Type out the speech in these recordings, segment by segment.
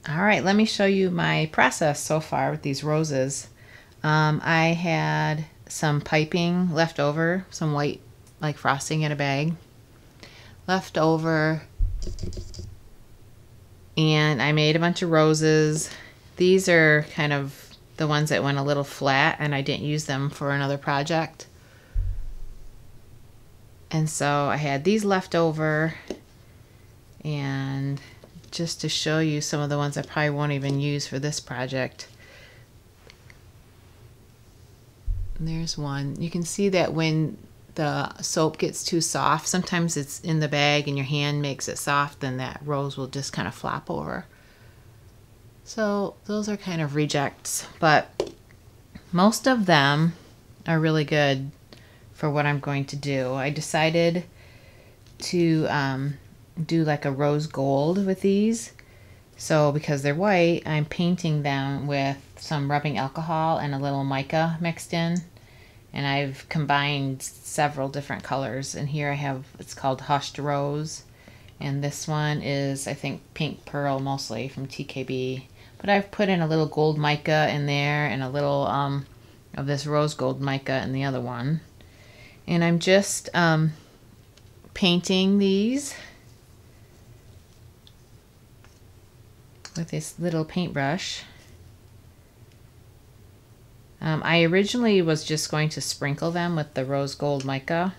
All right, let me show you my process so far with these roses. I had some piping left over, some white like frosting in a bag left over, and I made a bunch of roses. These are kind of the ones that went a little flat and I didn't use them for another project. And so I had these left over, and just to show you some of the ones I probably won't even use for this project. There's one. You can see that when the soap gets too soft, sometimes it's in the bag and your hand makes it soft, then that rose will just kind of flop over. So those are kind of rejects, but most of them are really good for what I'm going to do. I decided to do like a rose gold with these. So because they're white, I'm painting them with some rubbing alcohol and a little mica mixed in. And I've combined several different colors. And here I have, it's called Hushed Rose. And this one is, I think, Pink Pearl mostly from TKB. But I've put in a little gold mica in there and a little of this rose gold mica in the other one. And I'm just painting these with this little paintbrush. I originally was just going to sprinkle them with the rose gold mica,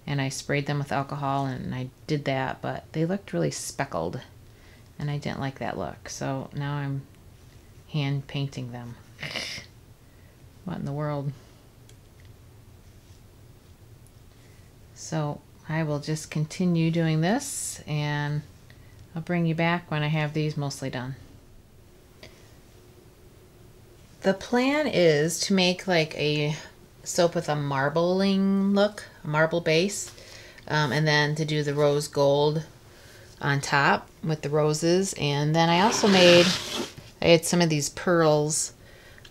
and I sprayed them with alcohol, and I did that, but they looked really speckled and I didn't like that look. So now I'm hand painting them. What in the world? So I will just continue doing this, and I'll bring you back when I have these mostly done. The plan is to make like a soap with a marbling look, a marble base, and then to do the rose gold on top with the roses. And then I also I had some of these pearls,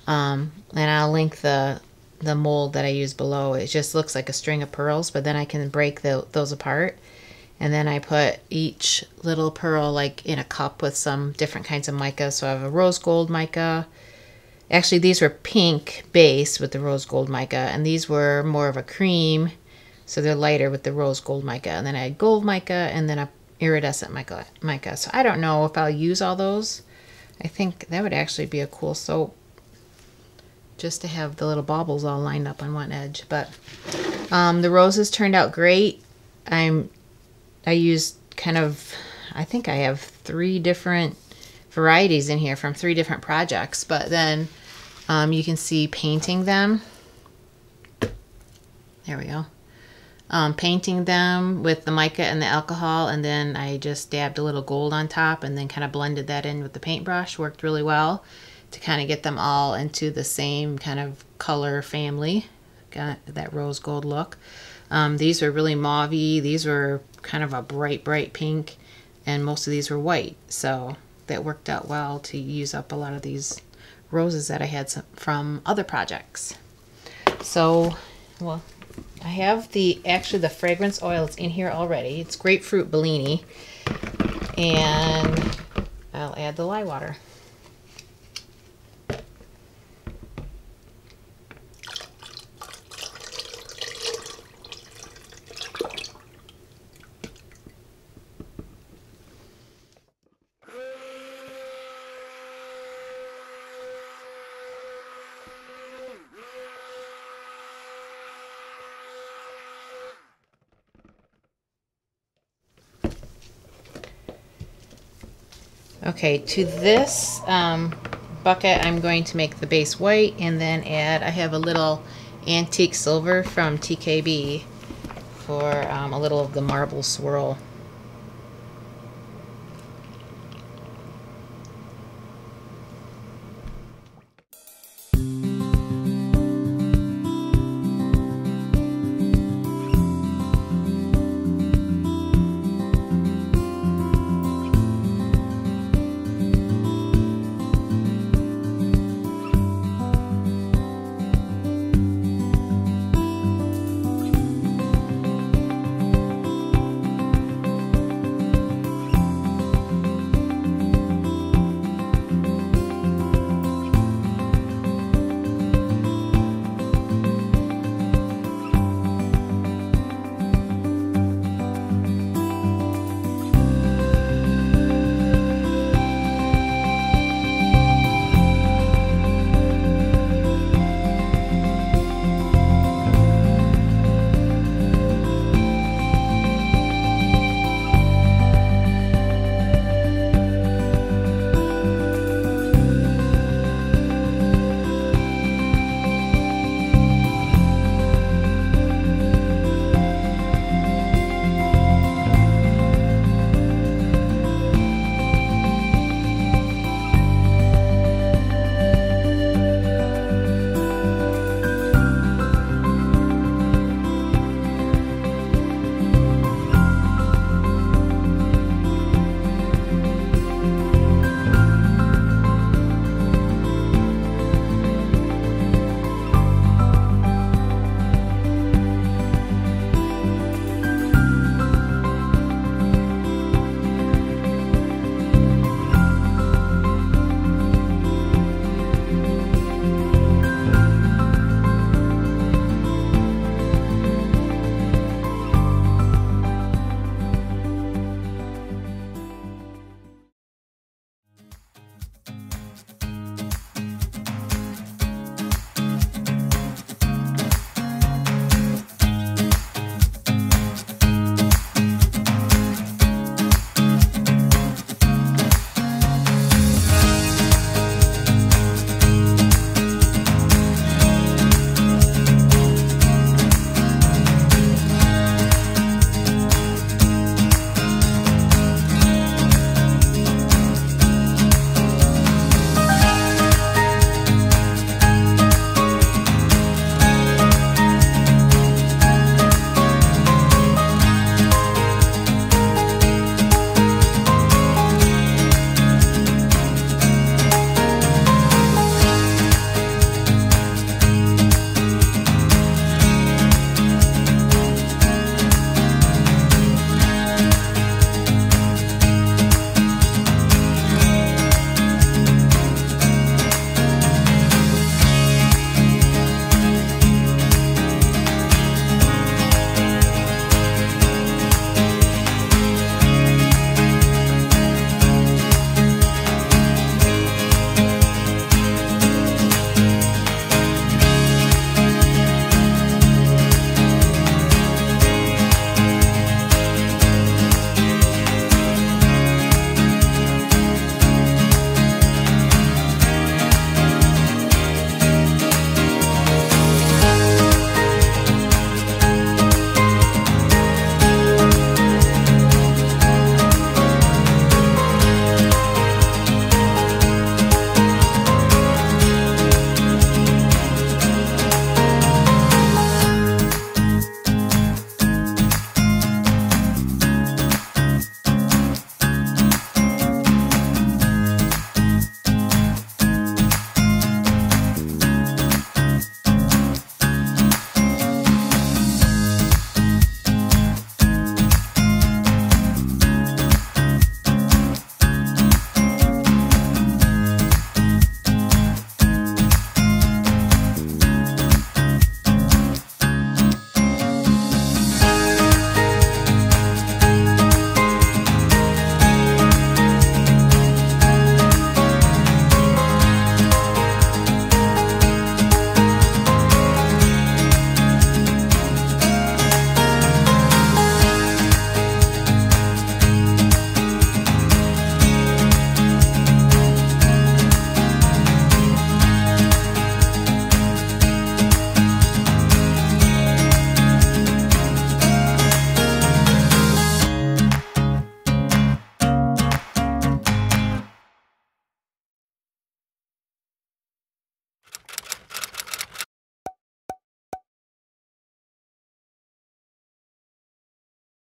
and I'll link the mold that I use below. It just looks like a string of pearls, but then I can break those apart. And then I put each little pearl like in a cup with some different kinds of mica. So I have a rose gold mica. Actually, these were pink base with the rose gold mica, and these were more of a cream, so they're lighter with the rose gold mica. And then I had gold mica and then a iridescent mica. So I don't know if I'll use all those. I think that would actually be a cool soap, just to have the little baubles all lined up on one edge. But the roses turned out great. I used kind of, I think I have 3 different varieties in here from 3 different projects, but then you can see painting them. There we go. Painting them with the mica and the alcohol, and then I just dabbed a little gold on top and then kind of blended that in with the paintbrush. Worked really well to kind of get them all into the same kind of color family. Got that rose gold look. These were really mauvey. These were kind of a bright pink, and most of these were white. So that worked out well to use up a lot of these roses that I had from other projects. So, well, I have actually the fragrance oil is in here already. It's grapefruit Bellini, and I'll add the lye water. Okay, to this bucket I'm going to make the base white, and then I have a little antique silver from TKB for a little of the marble swirl.